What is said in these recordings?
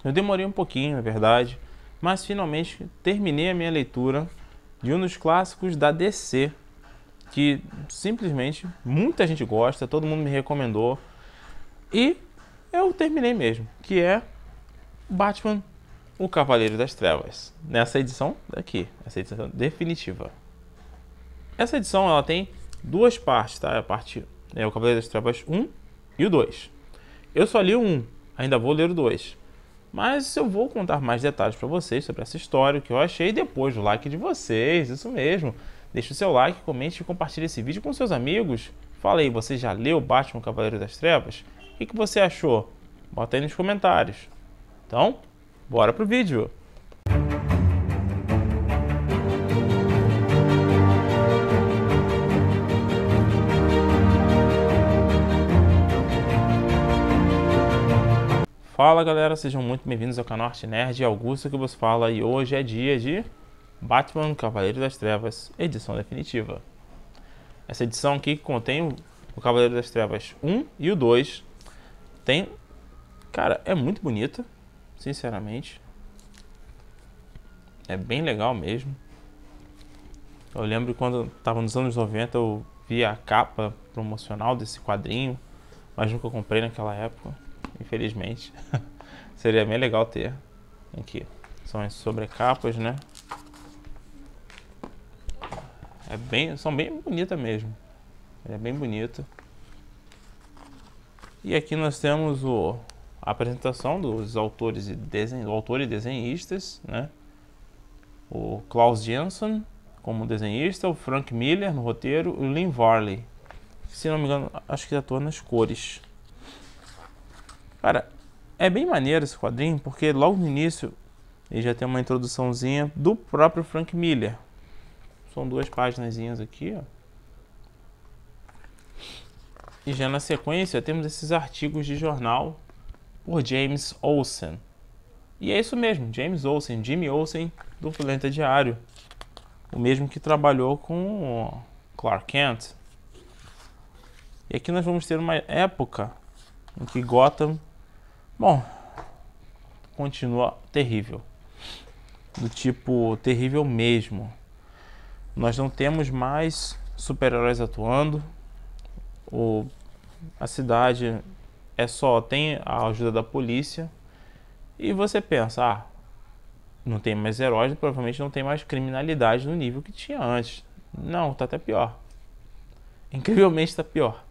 Eu demorei um pouquinho, na verdade, mas finalmente terminei a minha leitura de um dos clássicos da DC, que simplesmente muita gente gosta, todo mundo me recomendou, e eu terminei mesmo, que é Batman, o Cavaleiro das Trevas, nessa edição daqui, essa edição definitiva. Essa edição ela tem duas partes, tá? A parte é o Cavaleiro das Trevas 1 e o 2. Eu só li o 1, ainda vou ler o 2. Mas eu vou contar mais detalhes para vocês sobre essa história, o que eu achei depois do like de vocês, isso mesmo. Deixe o seu like, comente e compartilhe esse vídeo com seus amigos. Fala aí, você já leu Batman Cavaleiro das Trevas? O que você achou? Bota aí nos comentários. Então, bora pro vídeo! Fala galera, sejam muito bem-vindos ao canal Arte Nerd, Augusto que vos fala, e hoje é dia de Batman Cavaleiro das Trevas, edição definitiva. Essa edição aqui que contém o Cavaleiro das Trevas 1 e o 2, tem, cara, é muito bonita, sinceramente, é bem legal mesmo. Eu lembro quando estava nos anos 90 eu vi a capa promocional desse quadrinho, mas nunca comprei naquela época. Infelizmente. Seria bem legal ter. Aqui são as sobrecapas, né? São bem bonitas mesmo. É bem bonita. E aqui nós temos a apresentação dos autores do autor e desenhistas, né? O Klaus Janson como desenhista, o Frank Miller no roteiro e o Lynn Varley, que, se não me engano, acho que atua nas cores. Cara, é bem maneiro esse quadrinho, porque logo no início ele já tem uma introduçãozinha do próprio Frank Miller. São duas paginazinhas aqui, ó. E já na sequência temos esses artigos de jornal por James Olsen. E é isso mesmo, James Olsen, Jimmy Olsen do Planeta Diário. O mesmo que trabalhou com Clark Kent. E aqui nós vamos ter uma época em que Gotham, bom, continua terrível. Do tipo, terrível mesmo. Nós não temos mais super-heróis atuando. A cidade tem a ajuda da polícia. E você pensa, não tem mais heróis, provavelmente não tem mais criminalidade no nível que tinha antes. Não, tá até pior. Incrivelmente tá pior.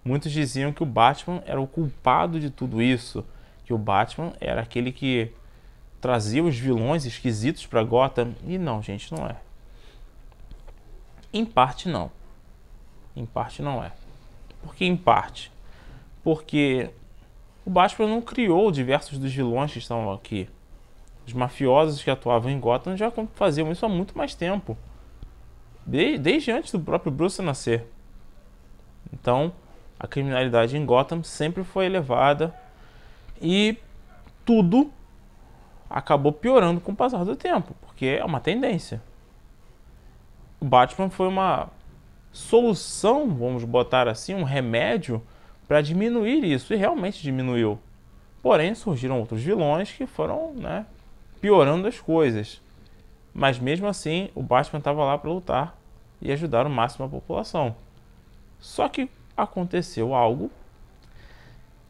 Muitos diziam que o Batman era o culpado de tudo isso, que o Batman era aquele que trazia os vilões esquisitos para Gotham, e não, gente, não é. Em parte não. Em parte não é. Por que em parte? Porque o Batman não criou diversos dos vilões que estão aqui. Os mafiosos que atuavam em Gotham já faziam isso há muito mais tempo. Desde antes do próprio Bruce nascer. Então, a criminalidade em Gotham sempre foi elevada e tudo acabou piorando com o passar do tempo, porque é uma tendência. O Batman foi uma solução, vamos botar assim, um remédio para diminuir isso, e realmente diminuiu. Porém, surgiram outros vilões que foram, né, piorando as coisas. Mas mesmo assim, o Batman estava lá para lutar e ajudar o máximo a população. Só que aconteceu algo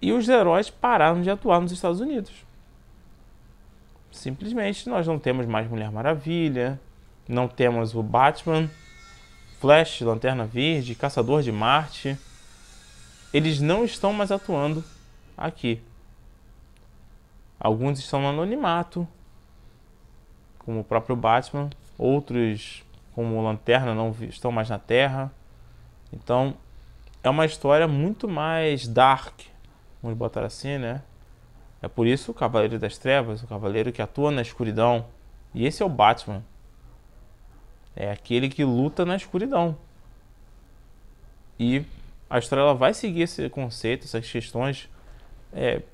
e os heróis pararam de atuar nos Estados Unidos. Simplesmente nós não temos mais Mulher Maravilha, não temos o Batman, Flash, Lanterna Verde, Caçador de Marte. Eles não estão mais atuando aqui. Alguns estão no anonimato, como o próprio Batman. Outros, como o Lanterna, não estão mais na Terra. Então, é uma história muito mais dark, vamos botar assim, né? É por isso o Cavaleiro das Trevas, o cavaleiro que atua na escuridão. E esse é o Batman. É aquele que luta na escuridão. E a história ela vai seguir esse conceito, essas questões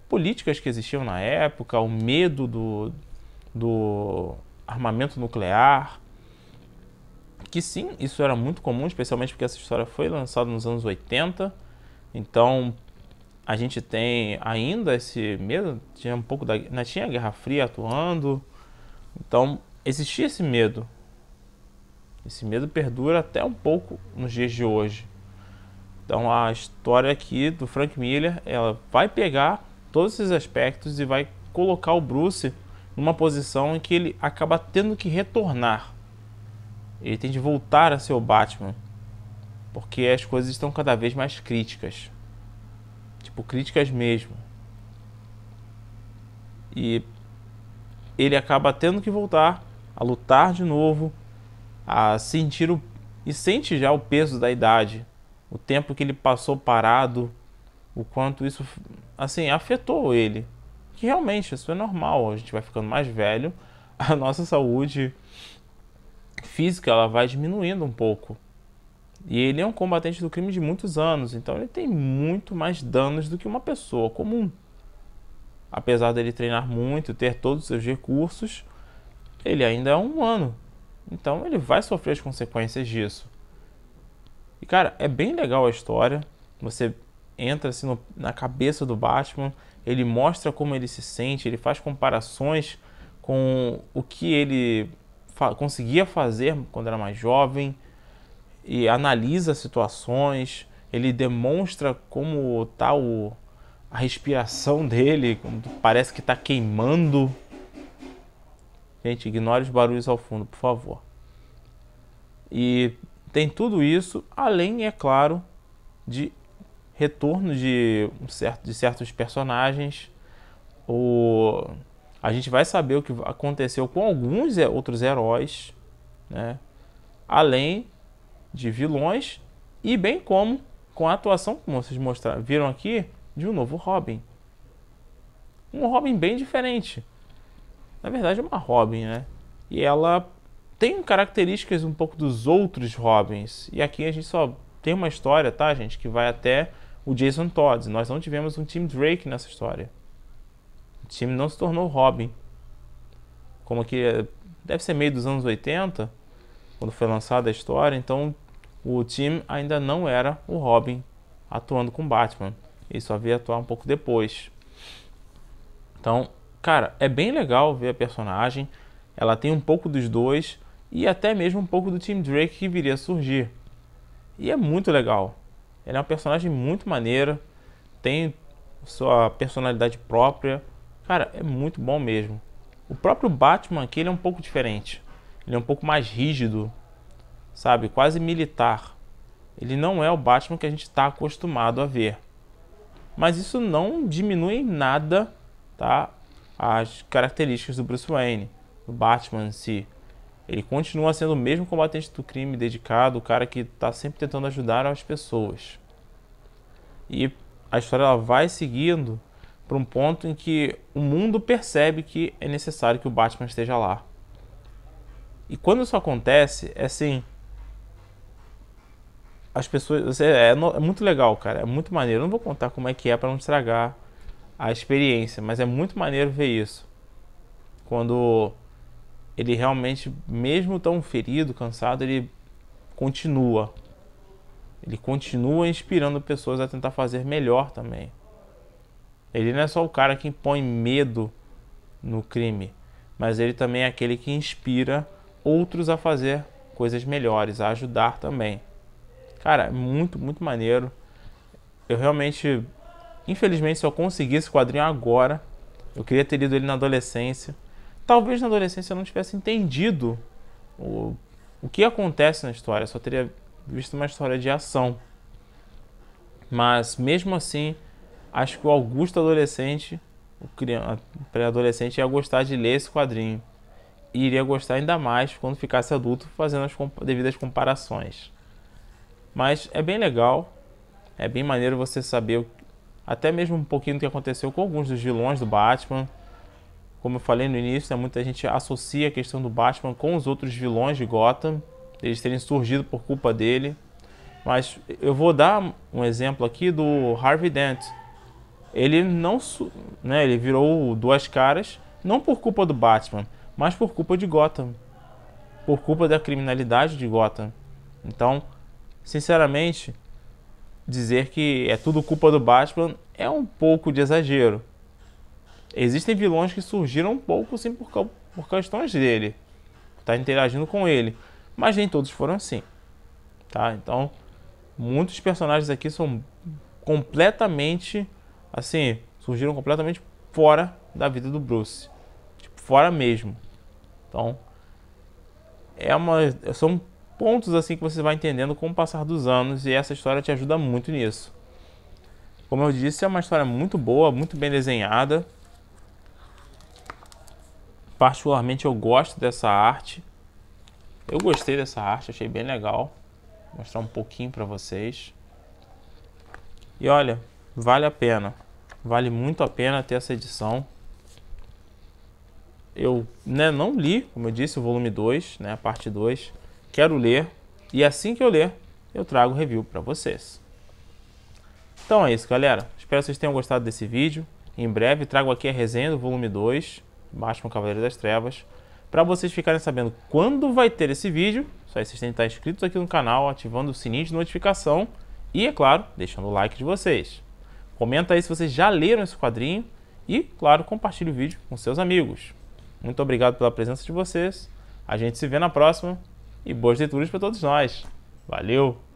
políticas que existiam na época, o medo do armamento nuclear. Que sim, isso era muito comum, especialmente porque essa história foi lançada nos anos 80. Então, a gente tem ainda esse medo, tinha um pouco tinha a Guerra Fria atuando, então existia esse medo. Esse medo perdura até um pouco nos dias de hoje. Então a história aqui do Frank Miller, ela vai pegar todos esses aspectos e vai colocar o Bruce numa posição em que ele acaba tendo que retornar. Ele tem de voltar a ser o Batman, porque as coisas estão cada vez mais críticas. Tipo, críticas mesmo. E ele acaba tendo que voltar a lutar de novo, a sentir e sente já o peso da idade, o tempo que ele passou parado, o quanto isso assim afetou ele. Que realmente isso é normal, a gente vai ficando mais velho, a nossa saúde física ela vai diminuindo um pouco. E ele é um combatente do crime de muitos anos, então ele tem muito mais danos do que uma pessoa comum. Apesar dele treinar muito, ter todos os seus recursos, ele ainda é um humano. Então ele vai sofrer as consequências disso. E cara, é bem legal a história. Você entra assim na cabeça do Batman, ele mostra como ele se sente, ele faz comparações com o que ele conseguia fazer quando era mais jovem, e analisa situações, ele demonstra como está a respiração dele, como parece que está queimando. Gente, ignore os barulhos ao fundo, por favor. E tem tudo isso, além, é claro, de retorno de certos personagens. A gente vai saber o que aconteceu com alguns outros heróis, né? Além de vilões e bem como com a atuação, como vocês viram aqui, de um novo Robin. Um Robin bem diferente. Na verdade é uma Robin, né? E ela tem características um pouco dos outros Robins. E aqui a gente só tem uma história, tá, gente? Que vai até o Jason Todd. Nós não tivemos um Tim Drake nessa história. O time não se tornou Robin. Como que deve ser meio dos anos 80, quando foi lançada a história. Então o Tim ainda não era o Robin atuando com Batman. Ele só veio atuar um pouco depois. Então, cara, é bem legal ver a personagem. Ela tem um pouco dos dois e até mesmo um pouco do Tim Drake que viria a surgir. E é muito legal. Ela é uma personagem muito maneira, tem sua personalidade própria. Cara, é muito bom mesmo. O próprio Batman aqui ele é um pouco diferente. Ele é um pouco mais rígido, sabe? Quase militar. Ele não é o Batman que a gente está acostumado a ver. Mas isso não diminui em nada, tá, as características do Bruce Wayne, do Batman em si. Ele continua sendo o mesmo combatente do crime, dedicado, o cara que está sempre tentando ajudar as pessoas. E a história ela vai seguindo para um ponto em que o mundo percebe que é necessário que o Batman esteja lá. E quando isso acontece, é assim, as pessoas, é muito legal, cara, é muito maneiro. Eu não vou contar como é que é para não estragar a experiência, mas é muito maneiro ver isso. Quando ele realmente, mesmo tão ferido, cansado, ele continua. Ele continua inspirando pessoas a tentar fazer melhor também. Ele não é só o cara que impõe medo no crime, mas ele também é aquele que inspira outros a fazer coisas melhores, a ajudar também. Cara, é muito, muito maneiro. Eu realmente, infelizmente, só consegui esse quadrinho agora. Eu queria ter lido ele na adolescência. Talvez na adolescência eu não tivesse entendido o que acontece na história. Eu só teria visto uma história de ação. Mas, mesmo assim, acho que o Augusto adolescente, o pré-adolescente, ia gostar de ler esse quadrinho. E iria gostar ainda mais quando ficasse adulto, fazendo as devidas comparações. Mas é bem legal, é bem maneiro você saber até mesmo um pouquinho do que aconteceu com alguns dos vilões do Batman. Como eu falei no início, muita gente associa a questão do Batman com os outros vilões de Gotham, eles terem surgido por culpa dele. Mas eu vou dar um exemplo aqui do Harvey Dent. Ele não, né, ele virou Duas Caras não por culpa do Batman, mas por culpa de Gotham, por culpa da criminalidade de Gotham. Então, sinceramente, dizer que é tudo culpa do Batman é um pouco de exagero. Existem vilões que surgiram um pouco assim por questões dele, tá interagindo com ele, mas nem todos foram assim, tá? Então, muitos personagens aqui são completamente assim, surgiram completamente fora da vida do Bruce, tipo, fora mesmo. Então, são pontos assim que você vai entendendo com o passar dos anos, e essa história te ajuda muito nisso. Como eu disse, é uma história muito boa, muito bem desenhada. Particularmente eu gosto dessa arte. Eu gostei dessa arte, achei bem legal. Vou mostrar um pouquinho para vocês. E olha, vale a pena. Vale muito a pena ter essa edição. Eu não li, como eu disse, o volume 2, a parte 2. Quero ler. E assim que eu ler, eu trago review para vocês. Então é isso, galera. Espero que vocês tenham gostado desse vídeo. Em breve trago aqui a resenha do volume 2, Batman Cavaleiro das Trevas. Para vocês ficarem sabendo quando vai ter esse vídeo, só vocês têm que estar inscritos aqui no canal, ativando o sininho de notificação e, é claro, deixando o like de vocês. Comenta aí se vocês já leram esse quadrinho e, claro, compartilhe o vídeo com seus amigos. Muito obrigado pela presença de vocês. A gente se vê na próxima e boas leituras para todos nós. Valeu!